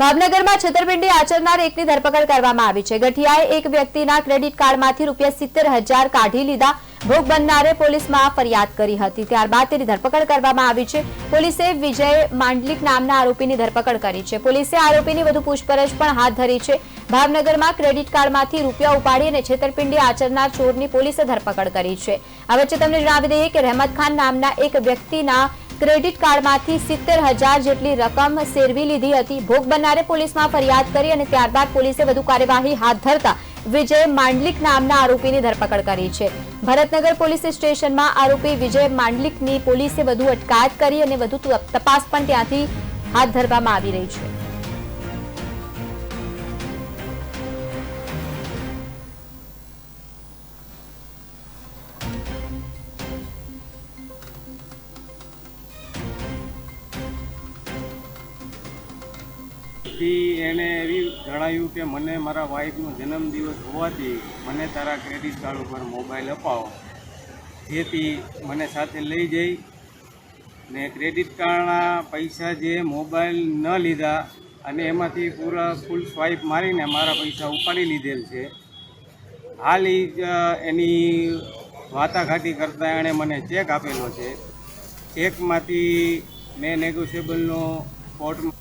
ભાવનગરમાં છેતરપિંડી આચરનાર એકની ધરપકડ કરવામાં આવી છે। ગઠિયાએ એક વ્યક્તિના ક્રેડિટ કાર્ડમાંથી ₹70,000 કાઢી લીધા। ભોગ બનનારે પોલીસમાં ફરિયાદ કરી હતી, ત્યારબાદ તેની ધરપકડ કરવામાં આવી છે। પોલીસે વિજય માંડલિક નામના આરોપીની ધરપકડ કરી છે। પોલીસે આરોપીની વધુ પૂછપરછ પણ હાથ ધરી છે। ભાવનગરમાં ક્રેડિટ કાર્ડમાંથી રૂપિયા ઉપાડી અને છેતરપિંડી આચરનાર ચોરની પોલીસે ધરપકડ કરી છે। આ વચ્ચે તમને જણાવી દઈએ કે રહેમત ખાન નામના એક વ્યક્તિના ક્રેડિટ કાર્ડમાંથી 70,000 જેટલી રકમ સેરવી લીધી હતી। ભોગ બનનારે પોલીસમાં ફરિયાદ કરી અને ત્યારબાદ પોલીસે વધુ કાર્યવાહી હાથ ધરતા વિજય માંડલિક નામના આરોપીની ધરપકડ કરી છે। ભરતનગર પોલીસ સ્ટેશનમાં આરોપી વિજય માંડલિકની પોલીસે વધુ અટકાયત કરી અને વધુ તપાસ પણ ત્યાંથી હાથ ધરવામાં આવી રહી છે। એને એવી જણાવ્યું કે મને મારા વાઈફનો જન્મદિવસ હોવાથી મને તારા ક્રેડિટ કાર્ડ ઉપર મોબાઈલ અપાવો, જેથી મને સાથે લઈ જઈ ને ક્રેડિટ કાર્ડના પૈસા જે મોબાઈલ ન લીધા અને એમાંથી ફૂલ સ્વાઈપ મારીને મારા પૈસા ઉપાડી લીધેલ છે। હાલ એની વાટાઘાટી કરતાં એણે મને ચેક આપેલો છે। ચેકમાંથી મેં નેગોશિયેબલનો કોર્ટમાં